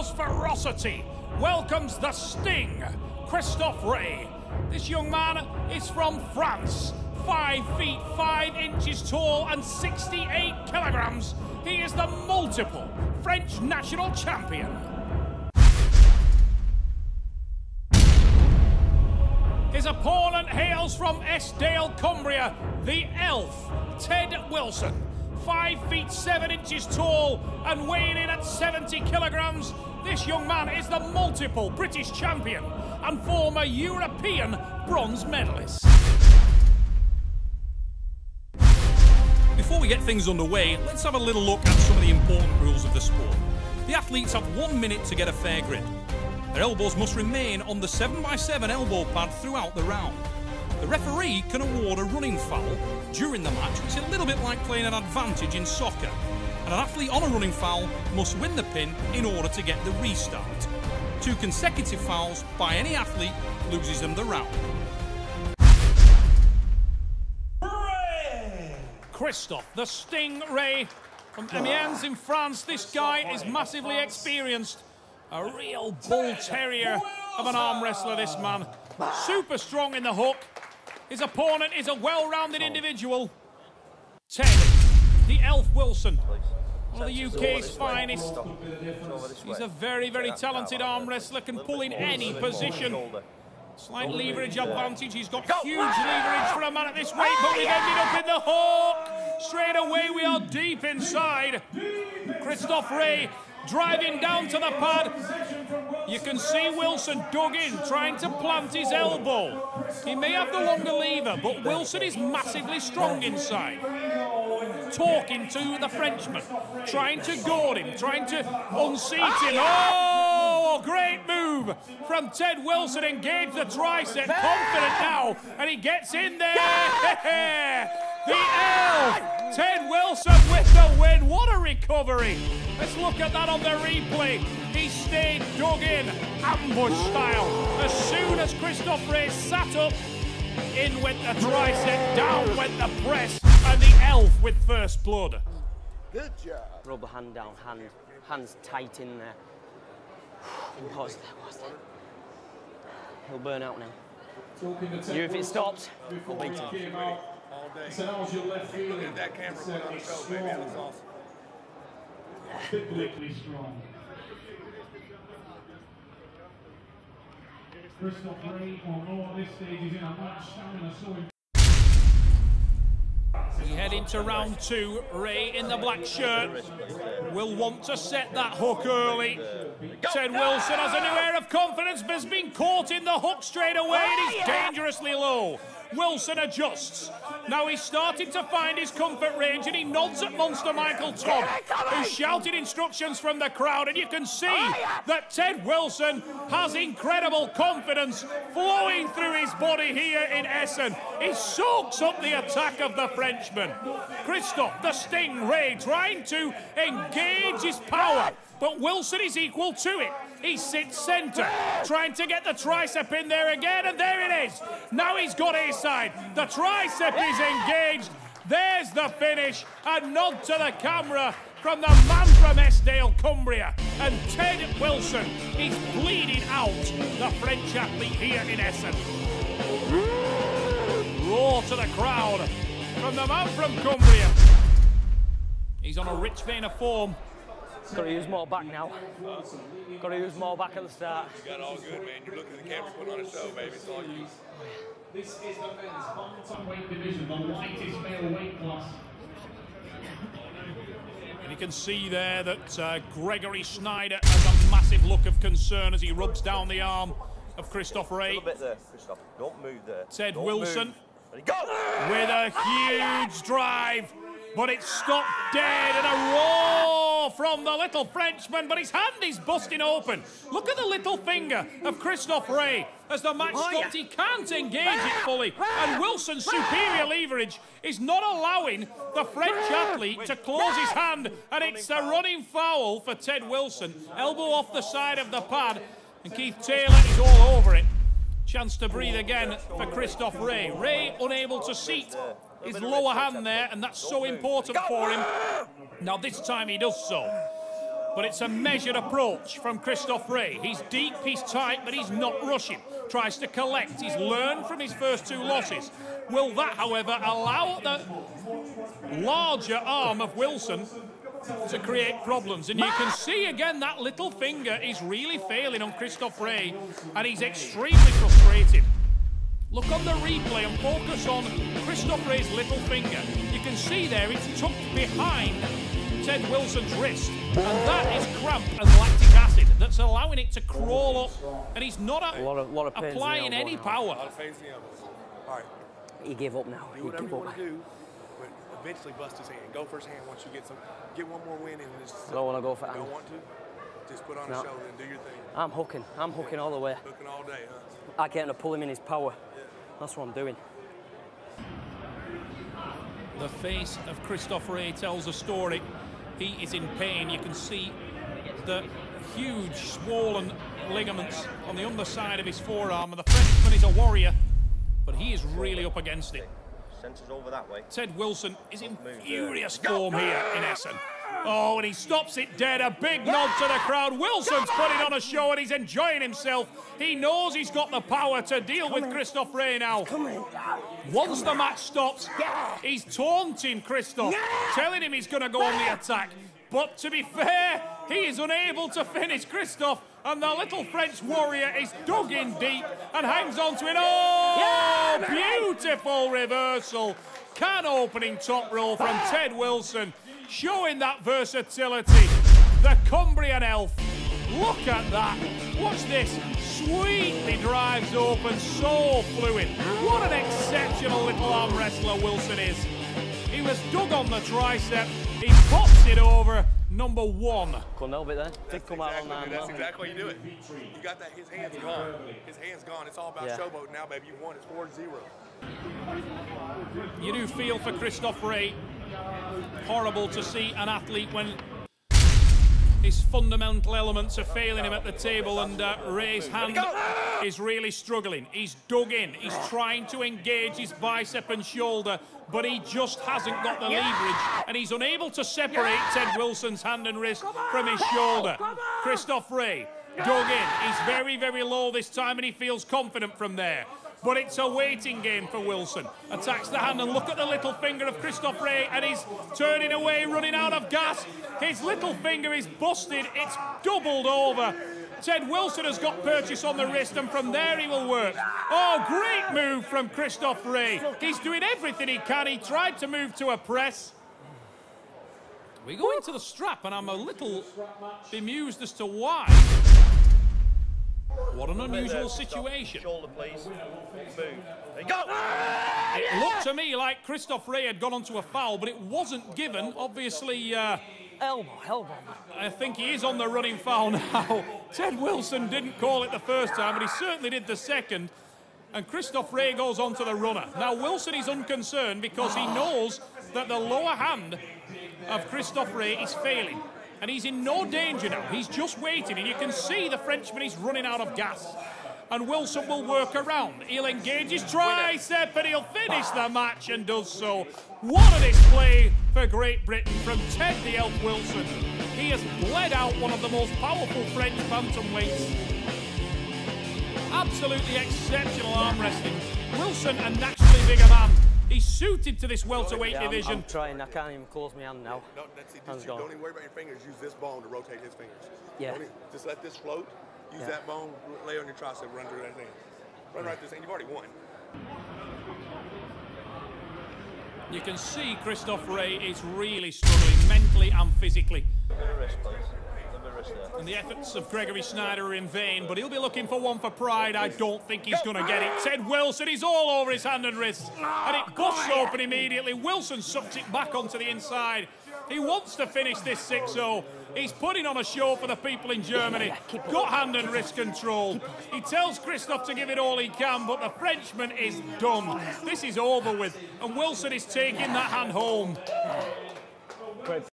shows ferocity, welcomes the sting, Christophe Rey. This young man is from France, 5 feet 5 inches tall and 68 kilograms. He is the multiple French national champion. His opponent hails from Estill, Cumbria, the Elf, Ted Wilson. 5 feet 7 inches tall and weighing in at 70 kilograms. This young man is the multiple British champion and former European bronze medalist. Before we get things underway, let's have a little look at some of the important rules of the sport. The athletes have 1 minute to get a fair grip. Their elbows must remain on the 7x7 elbow pad throughout the round. The referee can award a running foul during the match, which is a little bit like playing an advantage in soccer. And an athlete on a running foul must win the pin in order to get the restart. 2 consecutive fouls by any athlete loses them the round. Christophe, the Sting Rey from Amiens in France. This guy is massively experienced. A real bull terrier of an arm wrestler, this man. Super strong in the hook. His opponent is a well-rounded individual. Ted, the Elf Wilson, one of the UK's finest. He's a very, very talented arm wrestler, can pull in any position. Slight leverage advantage. He's got huge leverage for a man at this weight, but we've ended up in the hook. Straight away, we are deep inside. Christophe Rey driving down to the pad. You can see Wilson dug in, trying to plant his elbow. He may have the longer lever, but Wilson is massively strong inside. Talking to the Frenchman, trying to goad him, trying to unseat him. Oh, great move from Ted Wilson. Engage the tricep, confident now, and he gets in there. The Elf, Ted Wilson with the win. What a recovery. Let's look at that on the replay. He stayed dug in, ambush style. As soon as Christophe Rey sat up, in went the tricep, down went the press, and the Elf with first blood. Good job. Rub the hand down, hands tight in there. What's that? He'll burn out now. If it stops, I'll beat him. So that was your left feeling. Look at that camera put on the show, baby. That was awesome. Biblically strong. Christophe Rey on all this stage is in a match stamina so We head into round 2. Rey in the black shirt will want to set that hook early. Ted Wilson has a new air of confidence, but has been caught in the hook straight away and he's dangerously low. Wilson adjusts. Now he's starting to find his comfort range and he nods at Monster Michael Todd, who shouted instructions from the crowd, and you can see that Ted Wilson has incredible confidence flowing through his body here in Essen. He soaks up the attack of the Frenchman. Christophe, the Sting Rey, trying to engage his power, but Wilson is equal to it. He sits centre, trying to get the tricep in there again, and there it is. Now he's got his side. The tricep is engaged. There's the finish. A nod to the camera from the man from Estill, Cumbria. And Ted Wilson is bleeding out the French athlete here in Essen. Roar to the crowd from the man from Cumbria. He's on a rich vein of form. Got to use more back now. Got to use more back at the start. You got it all good, man. You look at the camera, put on a show, baby. It's all you. This is the men's bantamweight division, the lightest male weight class. And you can see there that Gregory Schneider has a massive look of concern as he rubs down the arm of Christophe Rey. A little bit there, Christophe. Don't move there. Ted Don't Wilson move. Go! With a huge drive, but it's stopped dead, and a roar from the little Frenchman, but his hand is busting open. Look at the little finger of Christophe Rey. As the match stopped, he can't engage it fully, and Wilson's superior leverage is not allowing the French athlete to close his hand, and it's a running foul for Ted Wilson. Elbow off the side of the pad, and Keith Taylor is all over it. Chance to breathe again for Christophe Rey. Rey unable to seat his lower hand there, and that's so important for him. Now this time he does so. But it's a measured approach from Christophe Rey. He's deep, he's tight, but he's not rushing. Tries to collect. He's learned from his first 2 losses. Will that, however, allow the larger arm of Wilson to create problems? And you can see again that little finger is really failing on Christophe Rey, and he's extremely frustrated. Look on the replay and focus on Christophe Rey's little finger. You can see there it's tucked behind Ted Wilson's wrist, and that is cramp and lactic acid that's allowing it to crawl up, and he's not applying any power. All right. He gave up now. Do whatever you want to do, but eventually bust his hand. Go for his hand once you get one more win, and just. I don't want to go for hand. Don't want to. Just put on a show and do your thing. I'm hooking. I'm hooking all the way. Hooking all day, huh? I can't pull him in his power. That's what I'm doing. The face of Christophe Rey tells a story. He is in pain. You can see the huge swollen ligaments on the underside of his forearm, and the Frenchman is a warrior, but he is really up against it. Centre's over that way. Ted Wilson is in furious form here in Essen. Oh, and he stops it dead. A big nod to the crowd. Wilson's putting on a show, and he's enjoying himself. He knows he's got the power to deal with Christophe Rey now. Once the match stops, he's taunting Christophe, telling him he's going to go on the attack. But to be fair, he is unable to finish Christophe, and the little French warrior is dug in deep and hangs on to it. Oh, beautiful reversal. Can opening top roll from Ted Wilson, showing that versatility. The Cumbrian elf. Look at that. Watch this. Sweetly drives open, so fluid. What an exceptional little arm wrestler Wilson is. He was dug on the tricep. He pops it over. Number 1. Couldn't help it then. Did come out on that. That's exactly how you do it. You got that. His hand's gone. His hand's gone. It's all about showboat now, baby. You won. It's 4-0. You do feel for Christophe Rey. Horrible to see an athlete when his fundamental elements are failing him at the table, and Rey's hand is really struggling. He's dug in. He's trying to engage his bicep and shoulder, but he just hasn't got the leverage, and he's unable to separate Ted Wilson's hand and wrist from his shoulder. Christophe Rey dug in. He's very, very low this time, and he feels confident from there. But it's a waiting game for Wilson. Attacks the hand, and look at the little finger of Christophe Rey, and he's turning away, running out of gas. His little finger is busted. It's doubled over. Ted Wilson has got purchase on the wrist, and from there he will work. Oh, great move from Christophe Rey. He's doing everything he can. He tried to move to a press. We go into the strap, and I'm a little bemused as to why. What an unusual situation. Shoulder, please. Move. There you go. It looked to me like Christophe Rey had gone onto a foul, but it wasn't given. Obviously, elbow. I think he is on the running foul now. Ted Wilson didn't call it the first time, but he certainly did the second. And Christophe Rey goes on to the runner. Now, Wilson is unconcerned because he knows that the lower hand of Christophe Rey is failing. And he's in no danger now. He's just waiting, and you can see the Frenchman is running out of gas. And Wilson will work around. He'll engage his tricep, and he'll finish the match, and does so. What a display for Great Britain from Ted the Elf Wilson. He has bled out one of the most powerful French bantamweights. Absolutely exceptional arm wrestling. Wilson, a naturally bigger man. He's suited to this welterweight division. I'm trying. I can't even close my hand now. No, that's it. Don't even worry about your fingers. Use this bone to rotate his fingers. Yeah. Just let this float. Use that bone, lay on your tricep, run through that hand. Run right this hand. You've already won. You can see Christophe Rey is really struggling mentally and physically. And the efforts of Gregory Snyder are in vain, but he'll be looking for one for Pride. I don't think he's going to get it. Ted Wilson is all over his hand and wrist, and it busts open immediately. Wilson sucks it back onto the inside. He wants to finish this 6-0. He's putting on a show for the people in Germany. Got hand and wrist control. He tells Christophe to give it all he can, but the Frenchman is done. This is over with, and Wilson is taking that hand home.